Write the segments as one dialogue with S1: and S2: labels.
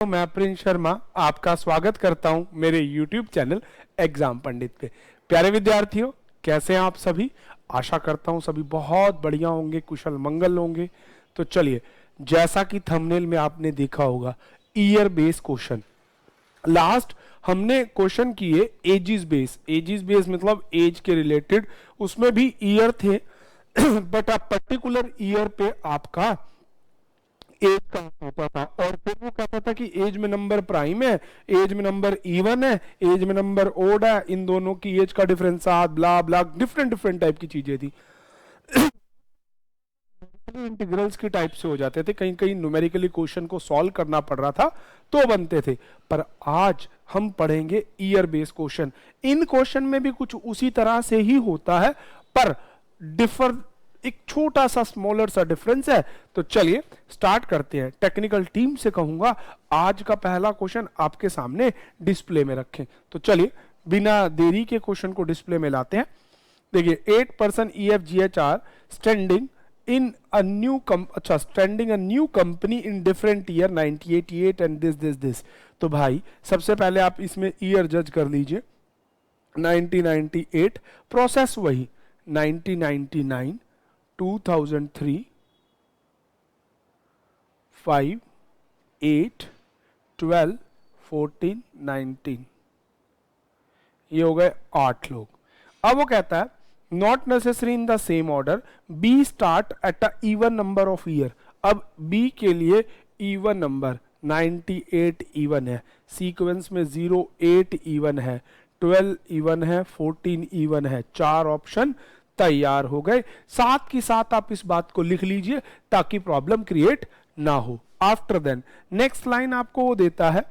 S1: मैं प्रिंस शर्मा आपका स्वागत करता हूं मेरे YouTube चैनल एग्जाम पंडित पे। प्यारे विद्यार्थियों, कैसे हैं आप सभी? आशा करता हूं सभी बहुत बढ़िया होंगे, कुशल मंगल होंगे। तो चलिए, जैसा कि थंबनेल में आपने देखा होगा, ईयर बेस्ड क्वेश्चन। लास्ट हमने क्वेश्चन किए एजिस बेस मतलब एज के रिलेटेड, उसमें भी ईयर थे बट अब पर्टिकुलर ईयर पे आपका एज का होता था और फिर वो कहता था कि एज में नंबर प्राइम है, एज में नंबर इवन है, एज में नंबर ओड है, इन दोनों की एज का डिफरेंस ब्ला ब्ला डिफरेंट टाइप की चीजें थी। इंटीग्रल्स की टाइप से हो जाते थे, कहीं कहीं न्यूमेरिकली क्वेश्चन को सॉल्व करना पड़ रहा था तो बनते थे। पर आज हम पढ़ेंगे ईयर बेस्ड क्वेश्चन। इन क्वेश्चन में भी कुछ उसी तरह से ही होता है, पर डिफर एक छोटा सा स्मॉलर सा डिफरेंस है। तो चलिए स्टार्ट करते हैं। टेक्निकल टीम से कहूंगा आज का पहला क्वेश्चन आपके सामने डिस्प्ले में रखें। तो चलिए बिना देरी के क्वेश्चन को डिस्प्ले में लाते हैं। देखिए, 8 person EFGH are standing in a new company in different year 1988 and this. तो भाई सबसे पहले आप इसमें ईयर जज कर लीजिए। 1998, प्रोसेस वही 1999, 2003, 5, 8, 12, 14, 19, ये हो गए 8 लोग। अब वो कहता है not necessary in the same order, B start at a even number of year. अब बी के लिए इवन नंबर 98 इवन है, सीक्वेंस में 08 इवन है, 12 इवन है, 14 इवन है। 4 ऑप्शन तैयार हो गए। साथ की साथ आप इस बात को लिख लीजिए ताकि प्रॉब्लम क्रिएट ना हो। आफ्टर देन नेक्स्ट लाइन आपको वो देता है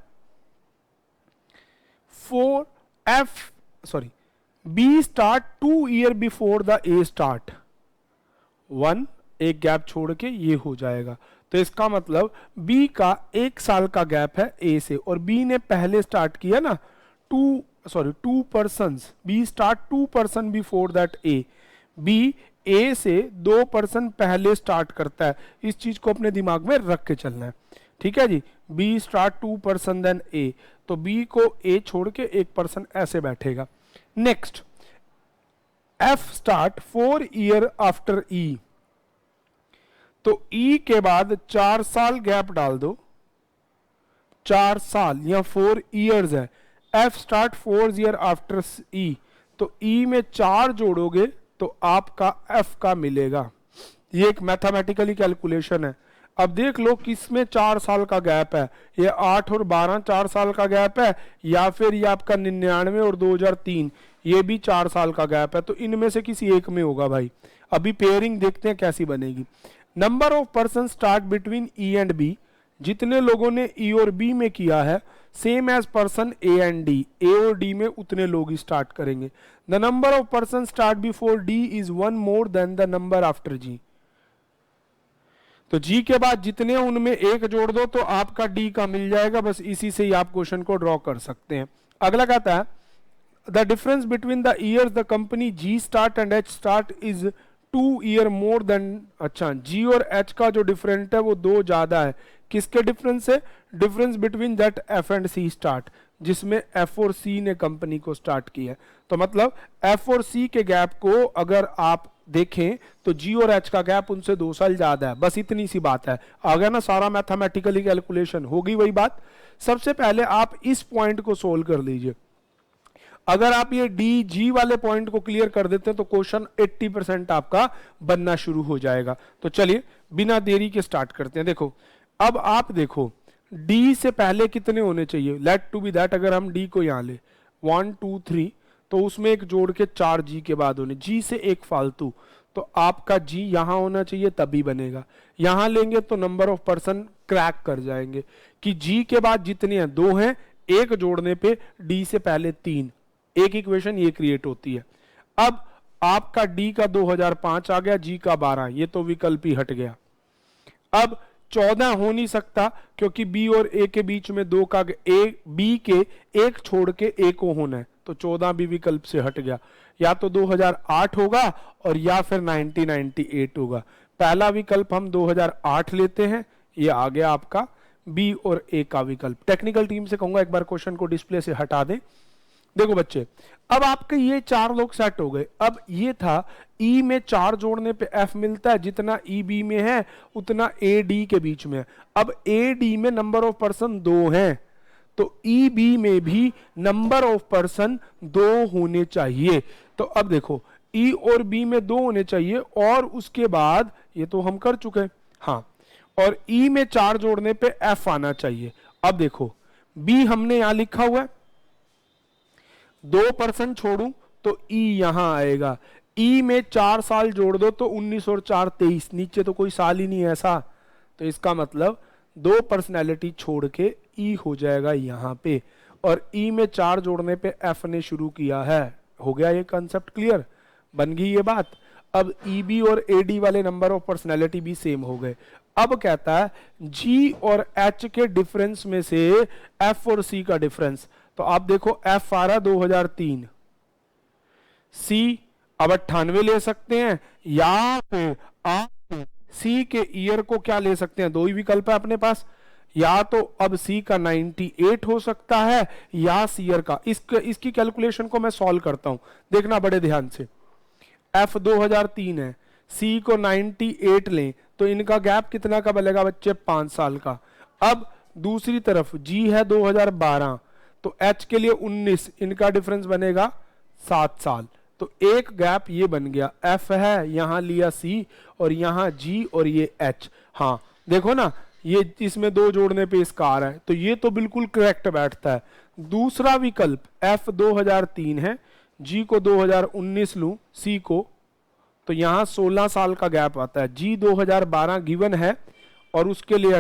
S1: B start 2 year before the A start 1, एक गैप छोड़ के ये हो जाएगा। तो इसका मतलब बी का 1 साल का गैप है ए से, और बी ने पहले स्टार्ट किया ना 2 persons, B start 2 person before that A. B A से 2 पर्सन पहले स्टार्ट करता है, इस चीज को अपने दिमाग में रख के चलना है। ठीक है जी, बी स्टार्ट 2 पर्सन देन ए, तो बी को ए छोड़ के 1 पर्सन ऐसे बैठेगा। Next, F start 4 year after E, तो ई के बाद 4 साल गैप डाल दो, 4 साल या 4 इयर्स है। F start 4 year after E, तो ई में 4 जोड़ोगे तो आपका एफ का मिलेगा। ये एक मैथमेटिकली कैलकुलेशन है। अब देख लो किसमें 4 साल का गैप है, ये 8 और 12 4 साल का गैप है, या फिर ये आपका 99 और 2003 ये भी 4 साल का गैप है। तो इनमें से किसी एक में होगा भाई। अभी पेयरिंग देखते हैं कैसी बनेगी। Number of person start between E and B, जितने लोगों ने ई और बी में किया है same as person A and D, A और डी में उतने लोग ही स्टार्ट करेंगे। The number of person start before D is 1 more than the number after G, तो जी के बाद जितने उनमें 1 जोड़ दो तो आपका डी का मिल जाएगा। बस इसी से ही आप क्वेश्चन को ड्रॉ कर सकते हैं। अगला कहता है the difference between the years the company G start and H start is 2 year more than. अच्छा, जी और एच का जो डिफरेंट है वो 2 ज्यादा है। किसके डिफरेंस है? Difference between that F and C start, जिसमें एफ और सी ने कंपनी को स्टार्ट किया। तो मतलब एफ और सी के गैप को अगर आप देखें तो जी और एच का गैप उनसे 2 साल ज्यादा है। बस इतनी सी बात है। आ गया ना सारा मैथमेटिकली कैलकुलेशन, होगी वही बात। सबसे पहले आप इस पॉइंट को सोल्व कर लीजिए। अगर आप ये डी जी वाले पॉइंट को क्लियर कर देते हैं तो क्वेश्चन 80% आपका बनना शुरू हो जाएगा। तो चलिए बिना देरी के स्टार्ट करते हैं। देखो, अब आप देखो डी से पहले कितने होने चाहिए। लेट टू बी दैट अगर हम डी को यहां ले 1 2 3, तो उसमें एक जोड़ के 4 जी के बाद होने, जी से एक फालतू, तो आपका जी यहां होना चाहिए तभी बनेगा। यहां लेंगे तो नंबर ऑफ पर्सन क्रैक कर जाएंगे कि जी के बाद जितने हैं 2 हैं, एक जोड़ने पे डी से पहले 3, एक इक्वेशन ये क्रिएट होती है। अब आपका डी का 2005 आ गया, जी का 12, ये तो विकल्प ही हट गया। अब 14 हो नहीं सकता क्योंकि बी और ए के बीच में 2 का बी के एक छोड़ के ए को होना है, तो 14 भी विकल्प से हट गया। या तो 2008 होगा और या फिर 1998 होगा। पहला विकल्प हम 2008 लेते हैं, ये आ गया आपका। बी और ए का विकल्प। टेक्निकल टीम से कहूंगा एक बार क्वेश्चन को डिस्प्ले से हटा दें। देखो बच्चे, अब आपके ये 4 लोग सेट हो गए। अब ये था ई में 4 जोड़ने पे एफ मिलता है, जितना ई बी में है उतना ए डी के बीच में है। अब ए डी में नंबर ऑफ पर्सन 2 हैं, तो ई बी में भी नंबर ऑफ पर्सन 2 होने चाहिए। तो अब देखो ई और बी में 2 होने चाहिए, और उसके बाद ये तो हम कर चुके हैं, हाँ, और ई में 4 जोड़ने पे एफ आना चाहिए। अब देखो बी हमने यहां लिखा हुआ है, 2 पर्सन छोड़ूं तो ई यहां आएगा। ई में 4 साल जोड़ दो तो 19 और 4 23, नीचे तो कोई साल ही नहीं है ऐसा, तो इसका मतलब 2 पर्सनैलिटी छोड़ के ई हो जाएगा यहां पे, और ई में 4 जोड़ने पे एफ ने शुरू किया है। हो गया ये कंसेप्ट क्लियर, बन गई ये बात। अब ई बी और ए डी वाले नंबर ऑफ पर्सनैलिटी भी सेम हो गए। अब कहता है जी और एच के डिफरेंस में से एफ और सी का डिफरेंस। तो आप देखो एफ आ रहा 2003, सी अब 98 ले सकते हैं, या फिर आप सी के ईयर को क्या ले सकते हैं, 2 ही विकल्प है अपने पास, या तो अब सी का 98 हो सकता है या सी ईयर का। इसकी कैलकुलेशन को मैं सॉल्व करता हूं, देखना बड़े ध्यान से। एफ 2003 है, सी को 98 लें तो इनका गैप कितना का बनेगा बच्चे, 5 साल का। अब दूसरी तरफ जी है 2012, तो एच के लिए 19, इनका डिफरेंस बनेगा 7 साल। तो एक गैप ये बन गया, एफ है, यहां लिया सी और यहां जी और ये एच। हाँ देखो ना, ये इसमें 2 जोड़ने पे इसका आ रहा है, तो ये तो बिल्कुल करेक्ट बैठता है। दूसरा विकल्प एफ 2003 है, जी को 2019 लूं, सी को, तो यहां 16 साल का गैप आता है। जी 2012 गिवन है और उसके लिए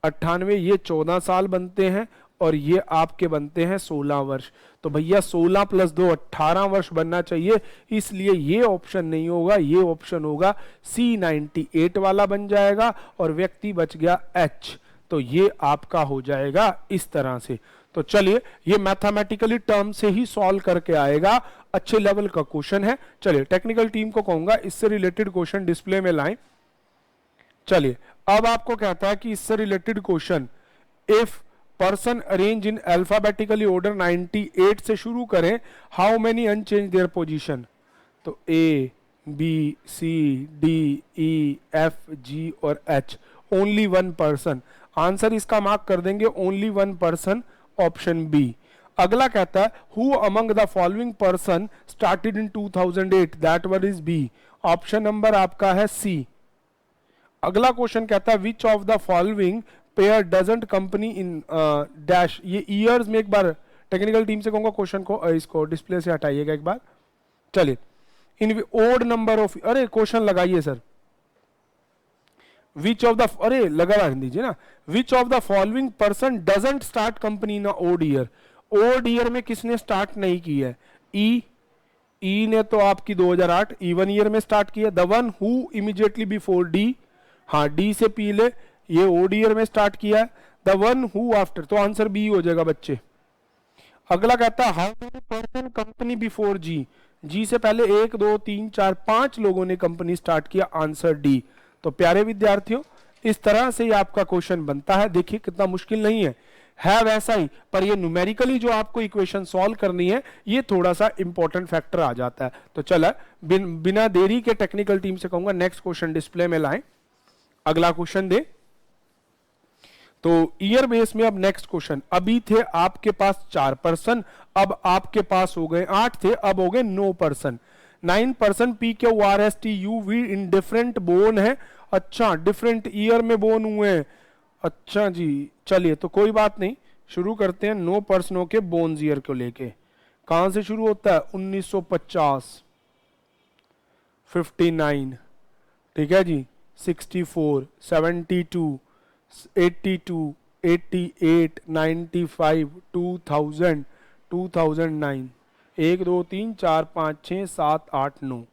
S1: 98 ये 14 साल बनते हैं, और ये आपके बनते हैं 16 वर्ष। तो भैया 16 + 2 18 वर्ष बनना चाहिए, इसलिए ये ऑप्शन नहीं होगा, ये ऑप्शन होगा सी 98 वाला बन जाएगा, और व्यक्ति बच गया एच। तो ये आपका हो जाएगा इस तरह से। तो चलिए ये मैथमेटिकली टर्म से ही सॉल्व करके आएगा, अच्छे लेवल का क्वेश्चन है। चलिए टेक्निकल टीम को कहूंगा इससे रिलेटेड क्वेश्चन डिस्प्ले में लाएं। चलिए अब आपको कहता है कि इससे related question, if person arrange in alphabetically order 98 से शुरू करें, how many unchange their position. तो A B C D E F G और एच, ओनली 1 पर्सन। आंसर इसका मार्क कर देंगे ओनली 1 पर्सन, ऑप्शन बी। अगला कहता है who among the following person started in 2008, that one is B. Option number आपका है सी। अगला क्वेश्चन कहता है which of the following pair doesn't company in dash. ये ईयर्स में एक बार टेक्निकल टीम से कहूंगा क्वेश्चन को इसको डिस्प्ले से हटाइएगा एक बार। चलिए इन ओड नंबर ऑफ, अरे क्वेश्चन लगाइए सर, विच ऑफ द, अरे लगा रख दीजिए ना, which of the following person doesn't start company in odd year. Odd year में किसने स्टार्ट नहीं की है, ई ने तो आपकी 2008 इवन ईयर में स्टार्ट किया। The one who immediately before D, हाँ डी से पी ले, ये ओड ईयर में स्टार्ट किया है। द वन हु आफ्टर, तो आंसर बी हो जाएगा बच्चे। अगला कहता है how many person company before G, G से पहले 1 2 3 4 5 लोगों ने कंपनी स्टार्ट किया, आंसर डी। तो प्यारे विद्यार्थियों इस तरह से ही आपका क्वेश्चन बनता है। देखिए कितना मुश्किल नहीं है वैसा ही, पर ये न्यूमेरिकली जो आपको इक्वेशन सॉल्व करनी है ये थोड़ा सा इंपॉर्टेंट फैक्टर आ जाता है। तो चला बिना देरी के टेक्निकल टीम से कहूंगा नेक्स्ट क्वेश्चन डिस्प्ले में लाएं, अगला क्वेश्चन दे। तो ईयर बेस में अब नेक्स्ट क्वेश्चन, अभी थे आपके पास 4 पर्सन, अब आपके पास हो गए 8 थे, अब हो गए 9 person. 9 person P Q R S T U V in different born है। अच्छा डिफरेंट ईयर में बोन हुए हैं, अच्छा जी चलिए तो कोई बात नहीं, शुरू करते हैं 9 पर्सनों के बोन्स ईयर को लेके। कहां से शुरू होता है, 1950, 59, ठीक है जी, 64, 72, 82, 88, 95, 2000, 2009, 1 2 3 4 5 6 7 8 9।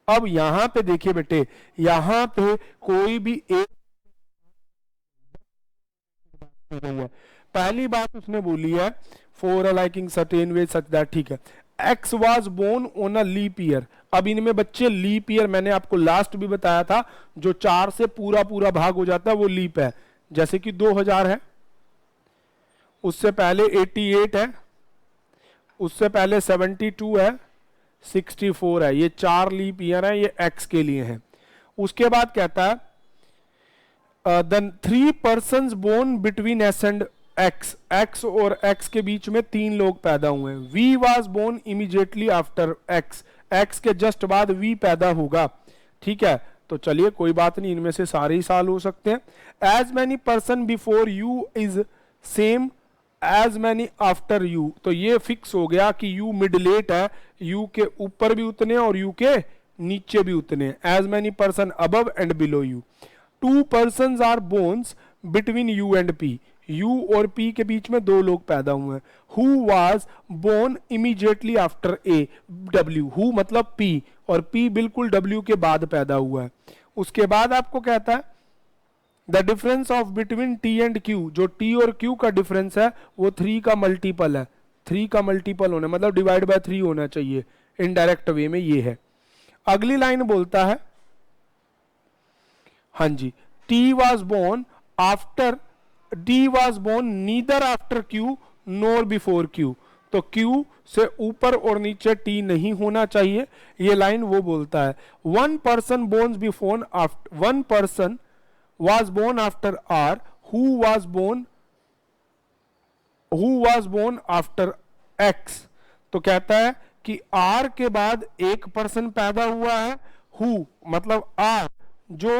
S1: अब यहां पे देखिए बेटे, यहां पे कोई भी एक पहली बात उसने बोली है for a liking certain way such that, ठीक है, X was born on a leap year. अब इनमें बच्चे लीप ईयर मैंने आपको लास्ट भी बताया था, जो 4 से पूरा भाग हो जाता है वो लीप है। जैसे कि 2000 है, उससे पहले 88 है, उससे पहले 72 है, 64 है। ये 4 लीप ईयर है, ये एक्स के लिए है। उसके बाद कहता है then 3 persons born between S and X, X और एक्स के बीच में 3 लोग पैदा हुए। V was born immediately after X, X के जस्ट बाद वी पैदा होगा। ठीक है, तो चलिए कोई बात नहीं, इनमें से सारे ही साल हो सकते हैं। As many person before U is same as many after U, तो ये फिक्स हो गया कि यू मिड लेट है, यू के ऊपर भी उतने और यू के नीचे भी उतने। As many person above and below U. 2 persons are बोन्स between U and P, U और पी के बीच में 2 लोग पैदा हुए हैं। Who was born immediately after A, W, who मतलब पी, और पी बिल्कुल डब्ल्यू के बाद पैदा हुआ है। उसके बाद आपको कहता है the difference of between T and Q, जो टी और क्यू का डिफरेंस है वो 3 का मल्टीपल है। 3 का मल्टीपल होना मतलब डिवाइड बाय 3 होना चाहिए, इनडायरेक्ट वे में ये है। अगली लाइन बोलता है, हाँ जी, T was born after, D was born neither after Q nor before Q, तो क्यू से ऊपर और नीचे टी नहीं होना चाहिए। ये लाइन वो बोलता है 1 person born before after, 1 person was born after R, who was born after X, तो कहता है कि R के बाद एक पर्सन पैदा हुआ है, who मतलब R, जो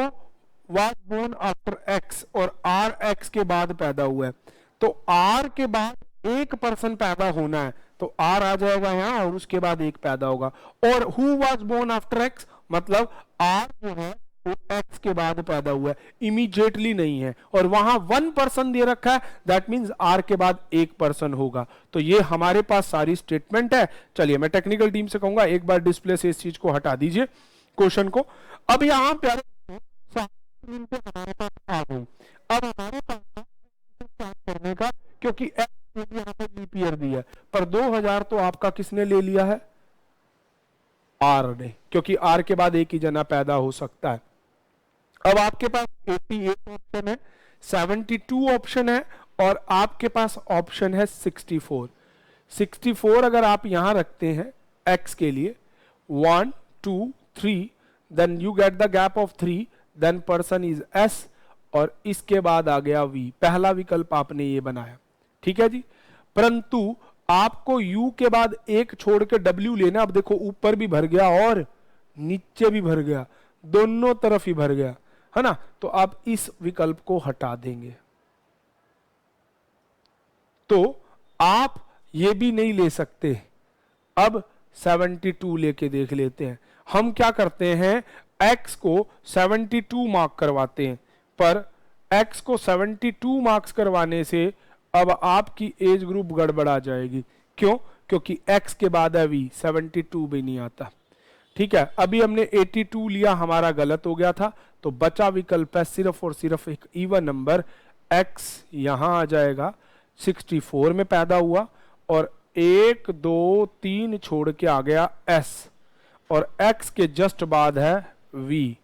S1: was born after X, और R X के बाद पैदा हुआ है। तो R के बाद एक पर्सन पैदा होना है, तो R आ जाएगा यहां और उसके बाद एक पैदा होगा। और who was born after X मतलब R जो है वो एक्स के बाद पैदा हुआ है, इमीडिएटली नहीं है। और वहां 1 पर्सन दे रखा है, दैट मींस आर के बाद एक पर्सन होगा। तो ये हमारे पास सारी स्टेटमेंट है। चलिए मैं टेक्निकल टीम से कहूंगा एक बार डिस्प्ले से इस चीज को हटा दीजिए, क्वेश्चन को। अब यहां प्यारे हमारे पास आ गई, अब हमारे पास करने का, क्योंकि एक्स यहां पर लीप ईयर दिया है, पर 2000 तो आपका किसने ले लिया है, आर ने, क्योंकि आर के बाद एक ही जना पैदा हो सकता है। अब आपके पास 88 ऑप्शन है, 72 ऑप्शन है, और आपके पास ऑप्शन है 64। 64 अगर आप यहां रखते हैं x के लिए 1 2 3, then you get the gap of 3, then person is s, और इसके बाद आ गया v। पहला विकल्प आपने ये बनाया, ठीक है जी। परंतु आपको u के बाद एक छोड़ के w लेना। अब देखो ऊपर भी भर गया और नीचे भी भर गया, दोनों तरफ ही भर गया, है ना। तो आप इस विकल्प को हटा देंगे, तो आप ये भी नहीं ले सकते। अब 72 लेके देख लेते हैं। हम क्या करते हैं, x को 72 मार्क करवाते हैं, पर x को 72 मार्क्स करवाने से अब आपकी एज ग्रुप गड़बड़ा जाएगी। क्यों? क्योंकि x के बाद है v, 72 भी नहीं आता। ठीक है, अभी हमने 82 लिया, हमारा गलत हो गया था, तो बचा विकल्प है सिर्फ और सिर्फ एक इवन नंबर x, यहां आ जाएगा। 64 में पैदा हुआ और 1 2 3 छोड़ के आ गया s, और x के जस्ट बाद है v।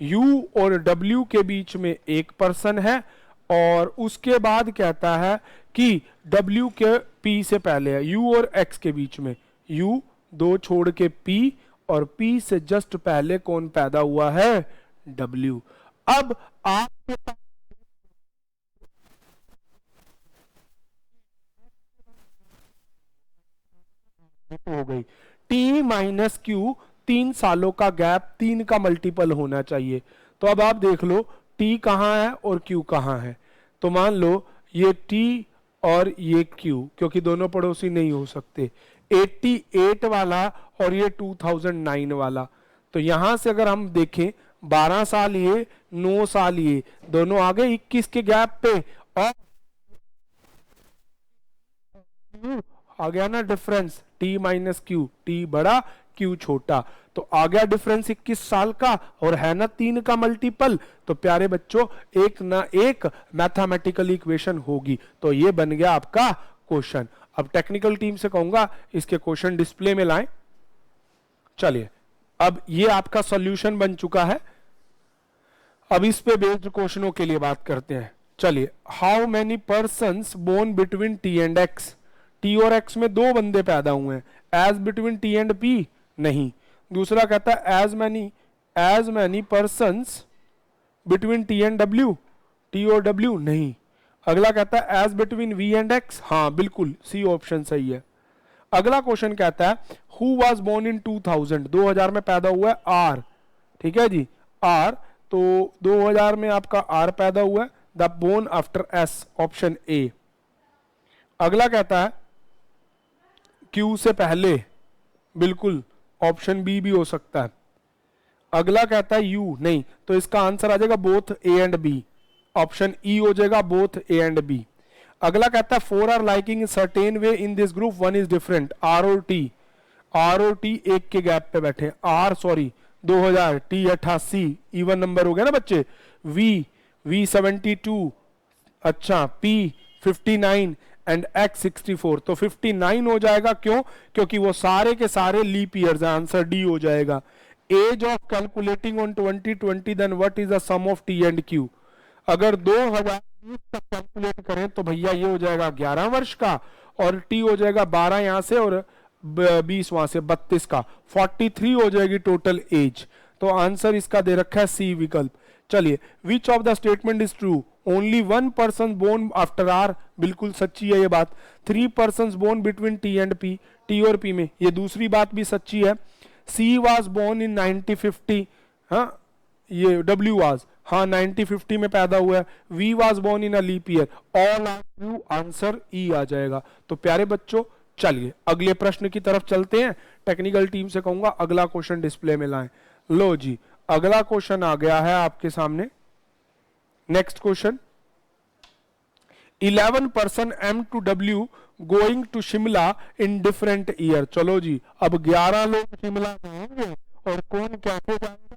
S1: u और w के बीच में एक पर्सन है, और उसके बाद कहता है कि w के p से पहले है, u और x के बीच में u 2 छोड़ के p, और p से जस्ट पहले कौन पैदा हुआ है, w। अब आपके पास हो गई t माइनस क्यू, 3 सालों का गैप, 3 का मल्टीपल होना चाहिए। तो अब आप देख लो t कहां है और q कहां है। तो मान लो ये t और ये q, क्योंकि दोनों पड़ोसी नहीं हो सकते, 88 वाला और ये 2009 वाला। तो यहां से अगर हम देखें 12 साल ये, 9 साल ये, दोनों आ गए 21 के गैप पे, और आ गया ना difference, t minus Q, t बड़ा q छोटा, तो आ गया डिफरेंस 21 साल का, और है ना 3 का मल्टीपल। तो प्यारे बच्चों एक ना एक मैथमेटिकल इक्वेशन होगी। तो ये बन गया आपका क्वेश्चन। अब टेक्निकल टीम से कहूंगा इसके क्वेश्चन डिस्प्ले में लाएं। चलिए, अब ये आपका सॉल्यूशन बन चुका है। अब इस पे बेस्ड क्वेश्चनों के लिए बात करते हैं। चलिए, how many persons born between T and X, T और एक्स में दो बंदे पैदा हुए हैं, as between T and P नहीं। दूसरा कहता है as many persons between T and W, T और डब्ल्यू नहीं। अगला कहता है as between V and X, हाँ बिल्कुल सी ऑप्शन सही है। अगला क्वेश्चन कहता है हु वाज बोर्न इन 2000, 2000 में पैदा हुआ है आर, ठीक है जी आर, तो 2000 में आपका आर पैदा हुआ है, the born after S, option A. अगला कहता है क्यू से पहले, बिल्कुल ऑप्शन बी भी हो सकता है। अगला कहता है यू नहीं, तो इसका आंसर आ जाएगा both A and B, option E हो जाएगा बोथ ए एंड बी। अगला कहता है four are liking in certain way in this group, one is different, R और टी, आर और टी एक के गैप पे बैठे, R sorry 2000, T 88, even number हो गया ना बच्चे, वी 72, अच्छा पी 59 एंड एक्स 64, तो 59 हो जाएगा, क्यों? क्योंकि वो सारे के सारे लीप ईयर्स हैं, आंसर डी हो जाएगा। Age of calculating on 2020 then what is the sum of T and Q, अगर 2020 तक कैलकुलेट करें तो भैया ये हो जाएगा 11 वर्ष का, और टी हो जाएगा 12 यहां से और 20 वहां से 32 का, 43 हो जाएगी टोटल एज। तो आंसर इसका दे रखा है सी विकल्प। चलिए, which of the statement is true, only one person born after R, बिल्कुल सच्ची है ये बात। 3 person born between T and P, T और पी में, ये दूसरी बात भी सच्ची है। सी वॉज बोर्न इन 1950, हाँ ये डब्ल्यू वाज, हाँ 1950 में पैदा हुआ है। V was born in a leap year, all are true, answer E आ जाएगा। तो प्यारे बच्चों चलिए अगले प्रश्न की तरफ चलते हैं। टेक्निकल टीम से कहूंगा अगला क्वेश्चन डिस्प्ले में लाएं। लो जी, अगला क्वेश्चन आ गया है आपके सामने। Next question, 11 person M to W going to Shimla in different year. चलो जी, अब 11 लोग शिमला जाएंगे और कौन कैसे जाएगा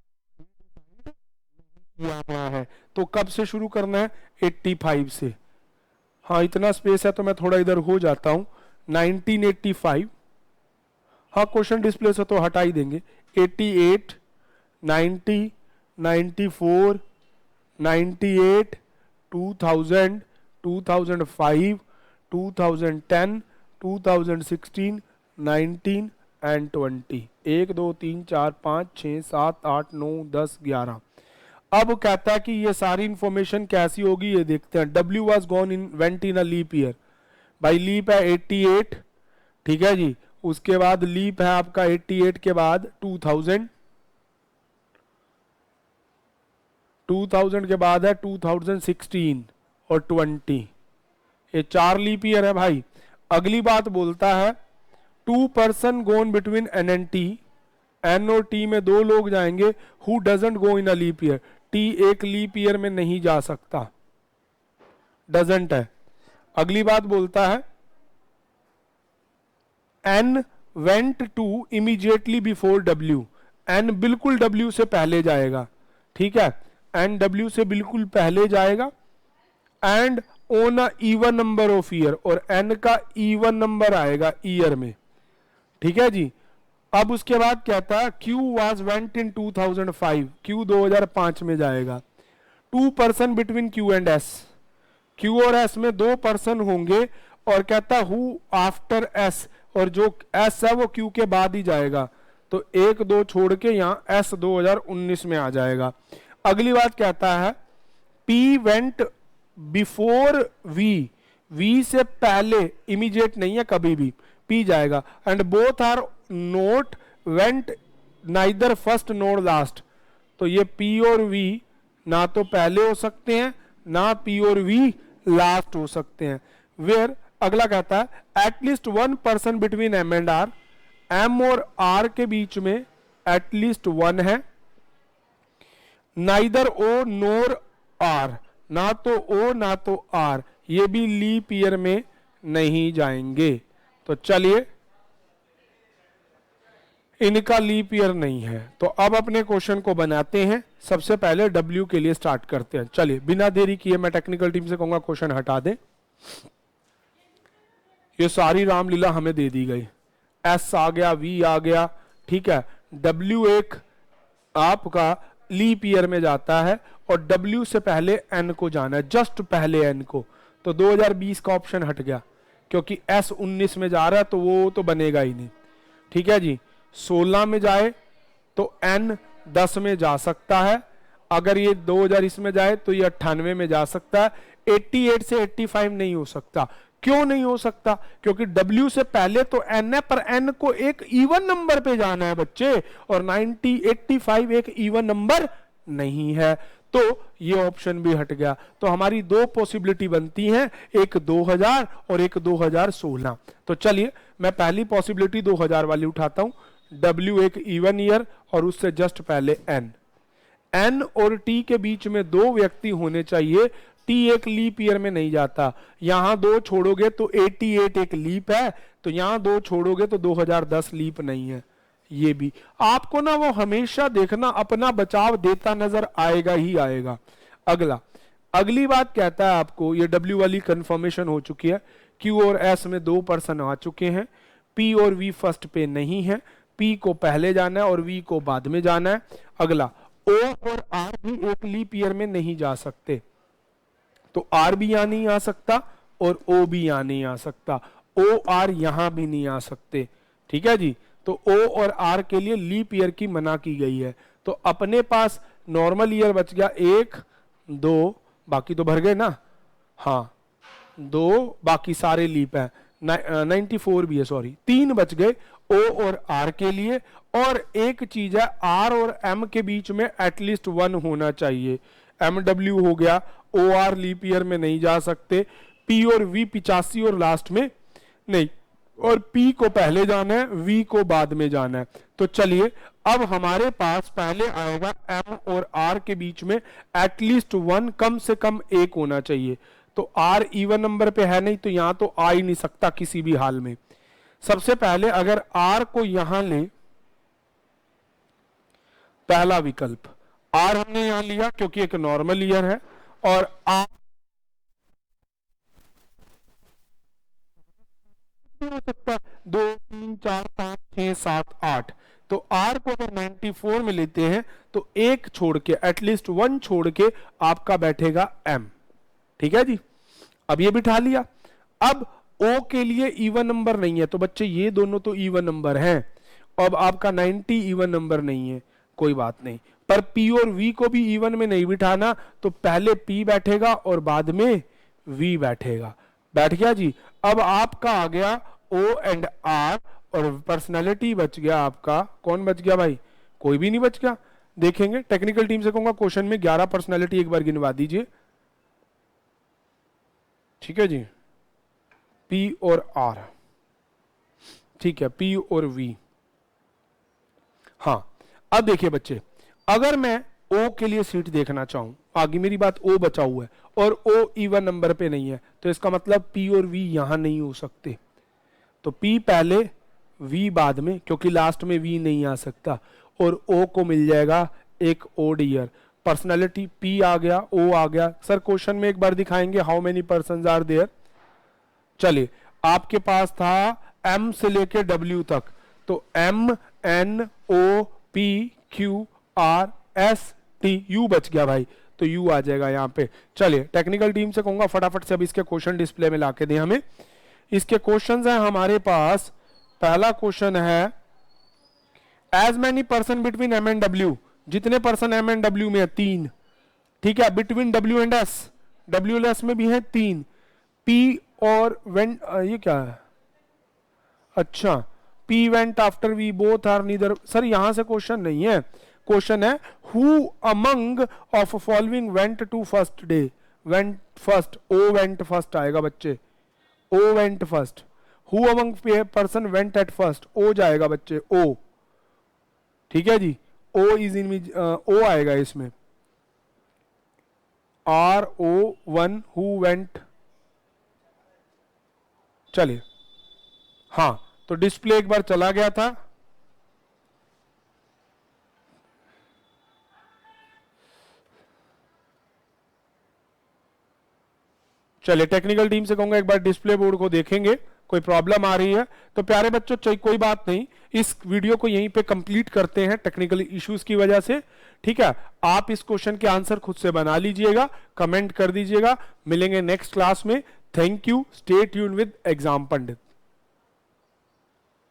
S1: है, तो कब से शुरू करना है? 85 से। हाँ इतना स्पेस है तो मैं थोड़ा इधर हो जाता हूं, 1985, हाँ क्वेश्चन डिस्प्ले से तो हटा ही देंगे। 88, 90, 94, 98, 2000, 2005, 2010, 2016, 19 एंड 20। 1 2 3 4 5 6 7 8 9 10 11। अब कहता है कि ये सारी इंफॉर्मेशन कैसी होगी ये देखते हैं। W was gone in went in a leap year, भाई लीप है 88, ठीक है जी। उसके बाद लीप है आपका 88 के बाद 2000, 2000 के बाद है 2016 और 20, ये 4 लीप ईयर है भाई। अगली बात बोलता है 2 person gone between N and T, N और टी में 2 लोग जाएंगे। Who doesn't go in a leap year, T एक लीप ईयर में नहीं जा सकता, डजंट है। अगली बात बोलता है N went to immediately before W, N बिल्कुल डब्ल्यू से पहले जाएगा, ठीक है, एन डब्ल्यू से बिल्कुल पहले जाएगा। And own a even number of year, और एन का इवन नंबर आएगा ईयर में, ठीक है जी। अब उसके बाद कहता है Q was went in 2005, Q 2005 में जाएगा। 2 person between Q and S, Q और एस में 2 पर्सन होंगे, और कहता है हु आफ्टर एस, और जो एस है वो क्यू के बाद ही जाएगा, तो 1 2 छोड़ के यहाँ एस 2019 में आ जाएगा। अगली बात कहता है P went before V, V से पहले, इमीडिएट नहीं है कभी भी, पी जाएगा। And both are not went neither first nor last, तो ये पी और वी ना तो पहले हो सकते हैं ना पी और वी लास्ट हो सकते हैं। वेयर अगला कहता है at least 1 person between M and R, M और आर के बीच में एटलीस्ट 1 है। नाइदर ओ नोर आर, ना तो ओ ना तो आर, ये भी लीप ईयर में नहीं जाएंगे। तो चलिए इनका लीप ईयर नहीं है। तो अब अपने क्वेश्चन को बनाते हैं। सबसे पहले डब्ल्यू के लिए स्टार्ट करते हैं। चलिए बिना देरी किए मैं टेक्निकल टीम से कहूंगा क्वेश्चन हटा दें। ये सारी रामलीला हमें दे दी गई, एस आ गया, वी आ गया, ठीक है। डब्ल्यू एक आपका लीप ईयर में जाता है और W से पहले N को जाना है, जस्ट पहले N को, तो 2020 का ऑप्शन हट गया क्योंकि S 19 में जा रहा है तो वो तो बनेगा ही नहीं। ठीक है जी, 16 में जाए तो N 10 में जा सकता है, अगर ये 2000 इसमें जाए तो ये 98 में जा सकता है, 88 से 85 नहीं हो सकता। क्यों नहीं हो सकता? क्योंकि W से पहले तो N है, पर N को एक इवन नंबर पे जाना है बच्चे, और 90 85 एक इवन नंबर नहीं है, तो ये ऑप्शन भी हट गया। तो हमारी दो पॉसिबिलिटी बनती हैं, एक 2000 और एक 2016। तो चलिए मैं पहली पॉसिबिलिटी 2000 वाली उठाता हूं। W एक इवन ईयर और उससे जस्ट पहले N और T के बीच में दो व्यक्ति होने चाहिए। T एक लीप ईयर में नहीं जाता, यहां दो छोड़ोगे तो 88 एक लीप है, तो यहां दो छोड़ोगे तो 2010 लीप नहीं है। ये भी आपको ना वो हमेशा देखना अपना बचाव देता नजर आएगा ही आएगा। अगली बात कहता है आपको, ये W वाली कंफर्मेशन हो चुकी है, Q और S में 2 पर्सन आ चुके हैं, P और V फर्स्ट पे नहीं है, P को पहले जाना है और V को बाद में जाना है। अगला O और R भी एक लीप ईयर में नहीं जा सकते, तो R भी यहां नहीं आ सकता और O भी यहां नहीं आ सकता, O R यहां भी नहीं आ सकते। ठीक है जी, तो O और R के लिए लीप ईयर की मना की गई है। तो अपने पास नॉर्मल ईयर बच गया 1 2, बाकी तो भर गए ना, हाँ 2, बाकी सारे लीप है, 94 भी है, सॉरी 3 बच गए O और R के लिए। और एक चीज है, R और M के बीच में एटलीस्ट 1 होना चाहिए। MW हो गया, OR लीप ईयर में नहीं जा सकते, P और V 85 और लास्ट में नहीं, और P को पहले जाना है, V को बाद में जाना है। तो चलिए अब हमारे पास पहले आएगा M और R के बीच में एटलीस्ट 1, कम से कम 1 होना चाहिए। तो R इवन नंबर पे है नहीं, तो यहां तो आ ही नहीं सकता किसी भी हाल में। सबसे पहले अगर R को यहां लें, पहला विकल्प R हमने यहां लिया क्योंकि एक नॉर्मल ईयर है, और R हो सकता 2 3 4 5 6 7 8, तो R को अगर 94 में लेते हैं तो एक छोड़ के, एटलीस्ट 1 छोड़ के आपका बैठेगा M। ठीक है जी, अब ये बिठा लिया। अब O के लिए इवन नंबर नहीं है, तो बच्चे ये दोनों तो इवन नंबर हैं, अब आपका 90 इवन नंबर नहीं है, कोई बात नहीं, पर P और V को भी इवन में नहीं बिठाना, तो पहले P बैठेगा और बाद में V बैठेगा। बैठ गया जी। अब आपका आ गया O एंड R, और पर्सनालिटी बच गया आपका, कौन बच गया भाई? कोई भी नहीं बच गया। देखेंगे टेक्निकल टीम से कहूंगा क्वेश्चन में 11 पर्सनालिटी एक बार गिनवा दीजिए। ठीक है जी, P और R, ठीक है, P और V। हाँ अब देखिए बच्चे, अगर मैं O के लिए सीट देखना चाहूं, आगे मेरी बात O बचा हुआ है और O इवन नंबर पे नहीं है, तो इसका मतलब P और V यहां नहीं हो सकते, तो P पहले V बाद में, क्योंकि लास्ट में V नहीं आ सकता, और O को मिल जाएगा एक ओड ईयर। पर्सनैलिटी P आ गया, O आ गया। सर क्वेश्चन में एक बार दिखाएंगे how many persons are there. चलिए आपके पास था M से लेके W तक, तो M N O P Q R S T, U बच गया भाई, तो U आ जाएगा यहाँ पे। चलिए टेक्निकल टीम से कहूंगा फटाफट से अब इसके क्वेश्चन डिस्प्ले में लाके दें हमें। इसके क्वेश्चंस हैं हमारे पास। पहला क्वेश्चन है, as many person between M and W, जितने पर्सन M एंड W में है 3, ठीक है, between W and S, W और S में भी है 3, P और वेंट, ये क्या है, अच्छा P went after V both are neither. Sir यहां से क्वेश्चन नहीं है, क्वेश्चन है who among of following went to first day. Went first, O went first आएगा बच्चे, O went first. Who among person went at first, O जाएगा बच्चे, O। ठीक है जी, O इज इन, O आएगा इसमें, RO1 हु वेंट। चलिए हाँ, तो डिस्प्ले एक बार चला गया था। चलिए टेक्निकल टीम से कहूंगा एक बार डिस्प्ले बोर्ड को देखेंगे कोई प्रॉब्लम आ रही है तो प्यारे बच्चों चाहिए कोई बात नहीं, इस वीडियो को यहीं पे कंप्लीट करते हैं टेक्निकल इश्यूज की वजह से। ठीक है, आप इस क्वेश्चन के आंसर खुद से बना लीजिएगा, कमेंट कर दीजिएगा। मिलेंगे नेक्स्ट क्लास में। Thank you, stay tuned with exam Pandit.